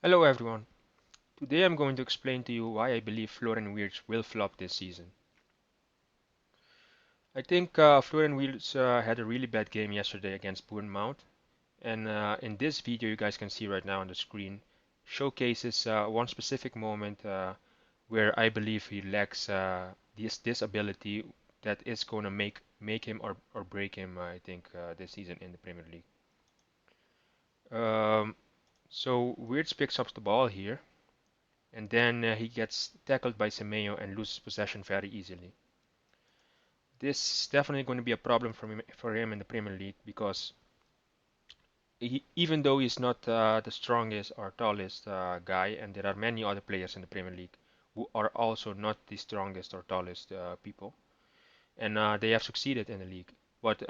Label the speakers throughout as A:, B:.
A: Hello everyone. Today I'm going to explain to you why I believe Florian Wirtz will flop this season. I think Florian Wirtz had a really bad game yesterday against Bournemouth, and in this video you guys can see right now on the screen showcases one specific moment where I believe he lacks this ability that is going to make him or break him. I think this season in the Premier League. Um, so Wirtz picks up the ball here. And then he gets tackled by Semedo and loses possession very easily. This is definitely going to be a problem for him in the Premier League because even though he's not the strongest or tallest guy, and there are many other players in the Premier League who are also not the strongest or tallest people, and they have succeeded in the league. But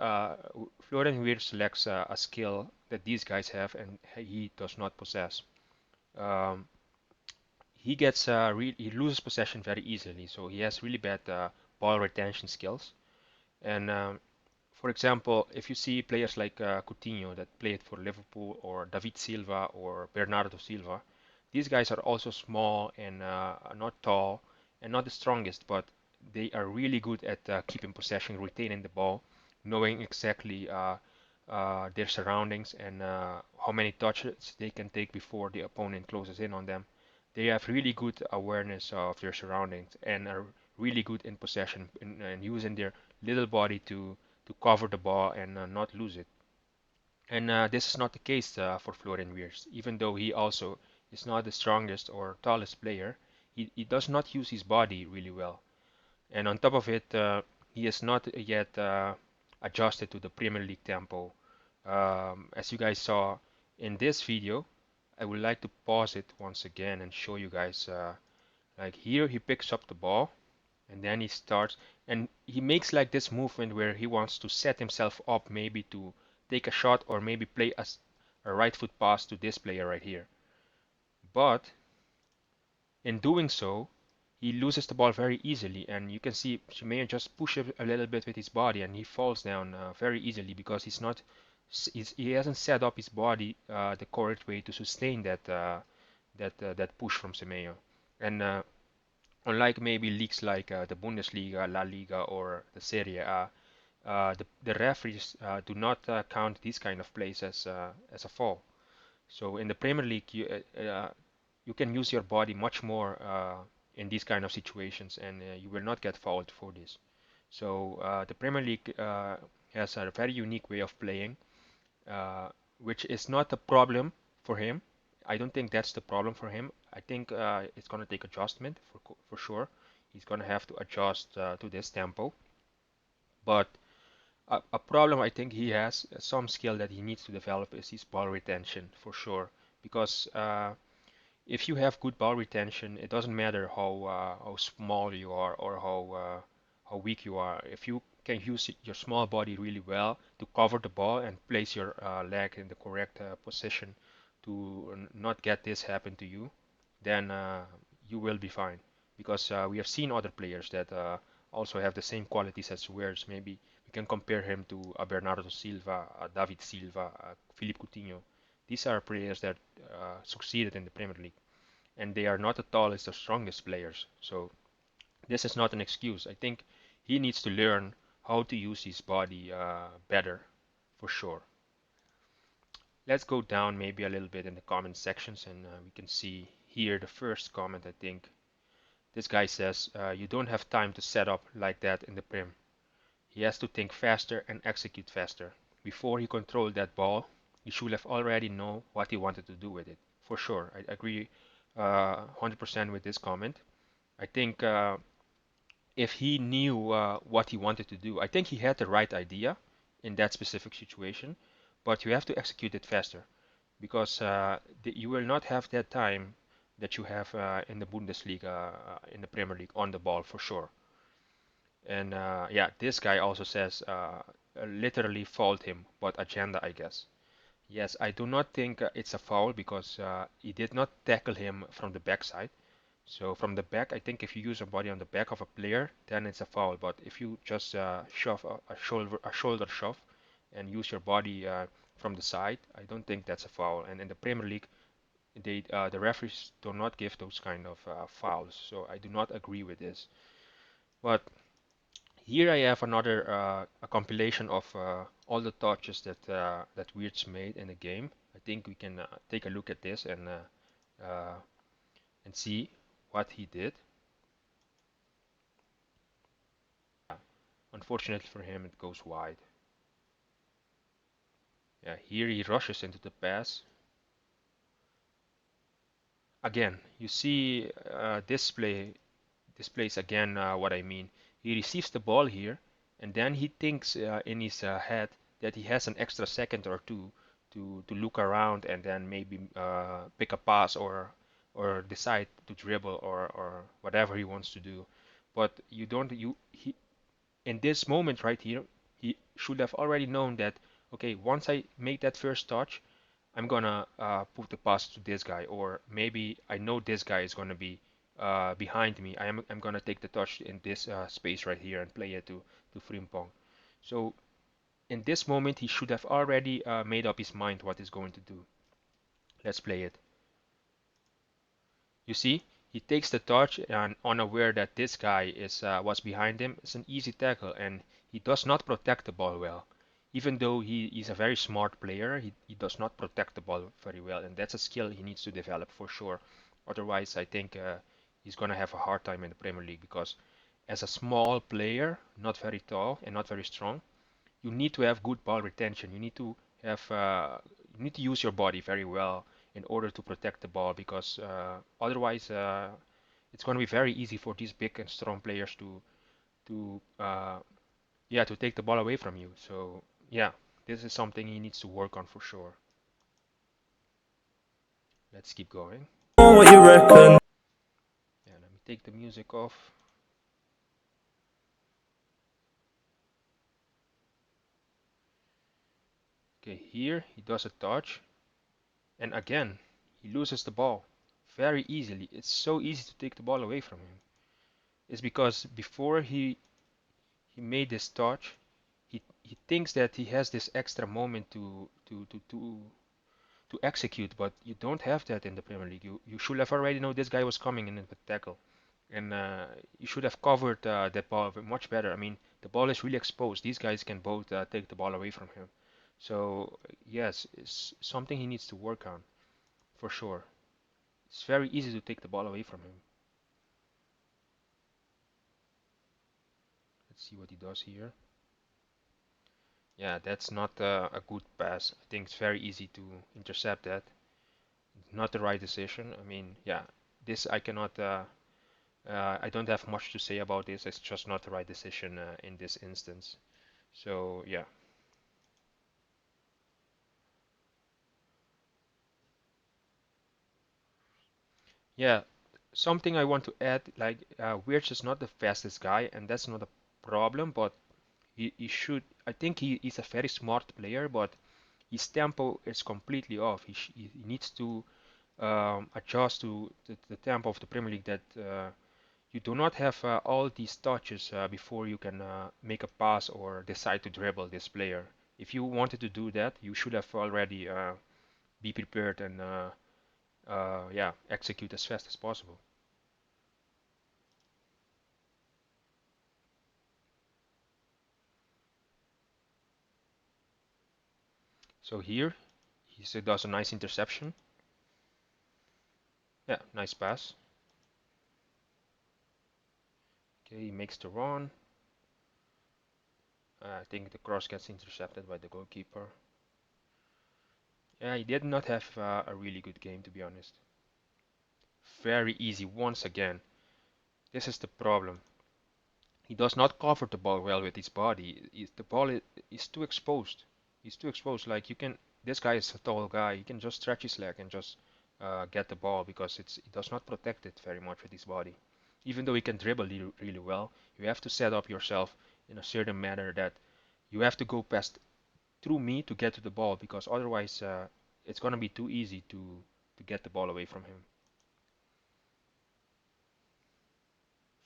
A: Florian Wirtz lacks a skill that these guys have, and he does not possess. Um, he loses possession very easily, so he has really bad ball retention skills. And for example, if you see players like Coutinho that played for Liverpool, or David Silva or Bernardo Silva, these guys are also small and not tall and not the strongest, but they are really good at keeping possession, retaining the ball, knowing exactly their surroundings and how many touches they can take before the opponent closes in on them. They have really good awareness of their surroundings and are really good in possession and using their little body to cover the ball and not lose it. And this is not the case for Florian Wirtz, even though he also is not the strongest or tallest player. He does not use his body really well. And on top of it, he has not yet adjusted to the Premier League tempo. As you guys saw in this video, I would like to pause it once again and show you guys like here he picks up the ball and then he starts and he makes like this movement where he wants to set himself up maybe to take a shot or maybe play a right foot pass to this player right here. But in doing so, he loses the ball very easily, and you can see Shimeya just pushes a little bit with his body, and he falls down very easily because he hasn't set up his body the correct way to sustain that push from Semedo. And unlike maybe leagues like the Bundesliga, La Liga, or the Serie A, the referees do not count these kind of plays as a foul. So in the Premier League, you can use your body much more in these kind of situations, and you will not get fouled for this. So the Premier League has a very unique way of playing, uh, which is not a problem for him. I don't think that's the problem for him. I think it's going to take adjustment for sure. He's going to have to adjust to this tempo. But a problem I think he has, some skill that he needs to develop, is his ball retention for sure. Because if you have good ball retention, it doesn't matter how small you are or how weak you are. If you can use your small body really well to cover the ball and place your leg in the correct position to not get this happen to you, then you will be fine. Because we have seen other players that also have the same qualities as Wears. Maybe we can compare him to Bernardo Silva, David Silva, Philippe Coutinho. These are players that succeeded in the Premier League, and they are not the tallest or strongest players. So this is not an excuse. I think he needs to learn how to use his body better, for sure. Let's go down maybe a little bit in the comment sections, and we can see here the first comment. I think this guy says, you don't have time to set up like that in the Prem. He has to think faster and execute faster. Before he controlled that ball, he should have already know what he wanted to do with it. For sure, I agree 100% with this comment. I think if he knew what he wanted to do, I think he had the right idea in that specific situation, but you have to execute it faster because you will not have that time that you have in the Bundesliga, in the Premier League on the ball for sure. And yeah, this guy also says literally fault him, but agenda, I guess. Yes, I do not think it's a foul because he did not tackle him from the backside. So from the back, I think if you use your body on the back of a player, then it's a foul. But if you just shove a shoulder shove and use your body from the side, I don't think that's a foul. And in the Premier League, the referees do not give those kind of fouls. So I do not agree with this. But here I have another a compilation of all the touches that Wirtz made in the game. I think we can take a look at this uh, and see what he did. Unfortunately for him, it goes wide. Yeah, here he rushes into the pass. Again, you see displays again what I mean. He receives the ball here, and then he thinks in his head that he has an extra second or two to look around and then maybe pick a pass or decide to dribble or whatever he wants to do. But you don't you he in this moment right here, he should have already known that okay, once I make that first touch, I'm gonna put the pass to this guy, or maybe I know this guy is gonna be behind me. I'm gonna take the touch in this space right here and play it to Frimpong. So in this moment, he should have already made up his mind what he's going to do. Let's play it. You see, he takes the touch and unaware that this guy is was behind him. It's an easy tackle, and he does not protect the ball well. Even though he is a very smart player, he does not protect the ball very well, and that's a skill he needs to develop for sure. Otherwise, I think he's gonna have a hard time in the Premier League because as a small player, not very tall and not very strong, you need to have good ball retention. You need to use your body very well in order to protect the ball because otherwise it's going to be very easy for these big and strong players to yeah to take the ball away from you. So yeah, this is something he needs to work on for sure. Let's keep going.
B: What you reckon?
A: Yeah, let me take the music off. Okay, here he does a touch, and again he loses the ball very easily. It's so easy to take the ball away from him. It's because before he made this touch, he thinks that he has this extra moment to execute, but you don't have that in the Premier League. You should have already know this guy was coming in with tackle, and you should have covered that ball much better. I mean, the ball is really exposed. These guys can both take the ball away from him. So yes, it's something he needs to work on for sure. It's very easy to take the ball away from him. Let's see what he does here. Yeah, that's not a good pass. I think it's very easy to intercept that. Not the right decision. I mean, yeah, this I cannot. I don't have much to say about this. It's just not the right decision in this instance. So yeah, yeah. Something I want to add, like Wirtz is not the fastest guy, and that's not a problem. But he should. I think he's a very smart player, but his tempo is completely off. He needs to adjust to the tempo of the Premier League that you do not have all these touches before you can make a pass or decide to dribble this player. If you wanted to do that, you should have already be prepared and yeah, execute as fast as possible. So here he does a nice interception. Yeah, nice pass. Okay, he makes the run. I think the cross gets intercepted by the goalkeeper. Yeah, he did not have a really good game, to be honest. Very easy once again. This is the problem. He does not cover the ball well with his body. The ball is too exposed. He's too exposed. Like you can, this guy is a tall guy. He can just stretch his leg and just get the ball because he does not protect it very much with his body. Even though he can dribble really well, you have to set up yourself in a certain manner that you have to go past through me to get to the ball because otherwise it's gonna be too easy to get the ball away from him.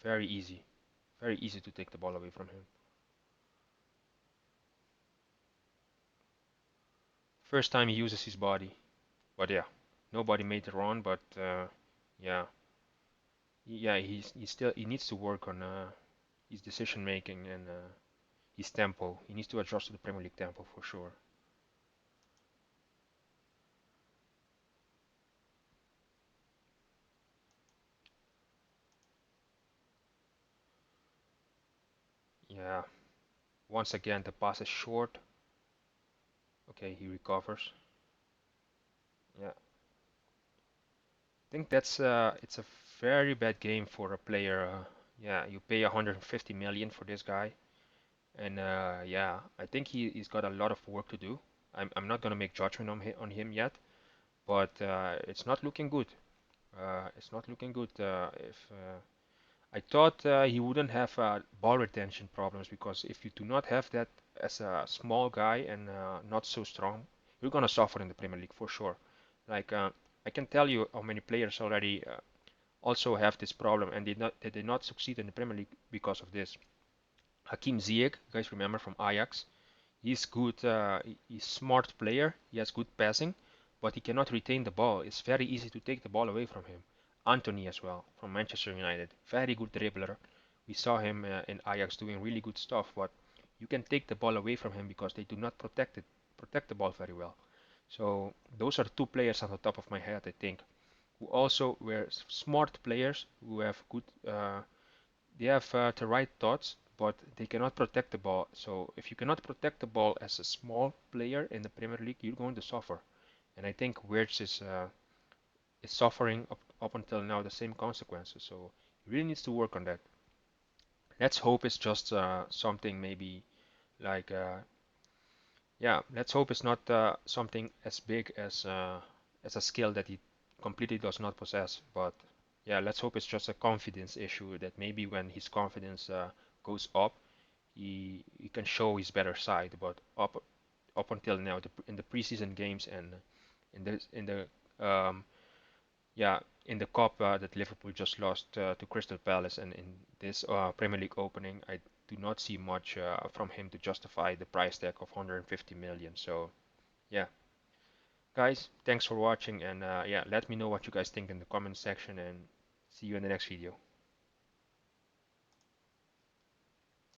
A: Very easy. Very easy to take the ball away from him. First time he uses his body. But yeah, nobody made the run, but yeah, he needs to work on his decision making and his tempo. He needs to adjust to the Premier League tempo for sure. Yeah, once again the pass is short. Okay, he recovers. Yeah, I think it's a very bad game for a player. Yeah, you pay 150 million for this guy, and yeah, I think he's got a lot of work to do. I'm not gonna make judgment on him yet, but it's not looking good. It's not looking good. If I thought he wouldn't have ball retention problems because if you do not have that as a small guy and not so strong, you're gonna suffer in the Premier League for sure. Like I can tell you how many players already also have this problem and they did not succeed in the Premier League because of this. Hakim Ziyech, you guys remember from Ajax? He's good. He's smart player. He has good passing, but he cannot retain the ball. It's very easy to take the ball away from him. Anthony as well from Manchester United, very good dribbler. We saw him in Ajax doing really good stuff, but you can take the ball away from him because they do not protect the ball very well. So those are two players on the top of my head, I think, who also were smart players who have good they have the right thoughts, but they cannot protect the ball. So if you cannot protect the ball as a small player in the Premier League, you're going to suffer. And I think Wirtz is suffering up until now the same consequences. So he really needs to work on that. Let's hope it's just something maybe like yeah. Let's hope it's not something as big as a skill that he completely does not possess. But yeah, let's hope it's just a confidence issue that maybe when his confidence goes up, he can show his better side. But up until now, in the preseason games and in the yeah in the cup that Liverpool just lost to Crystal Palace and in this Premier League opening, I do not see much from him to justify the price tag of 150 million. So yeah, guys, thanks for watching and yeah, let me know what you guys think in the comment section and see you in the next video.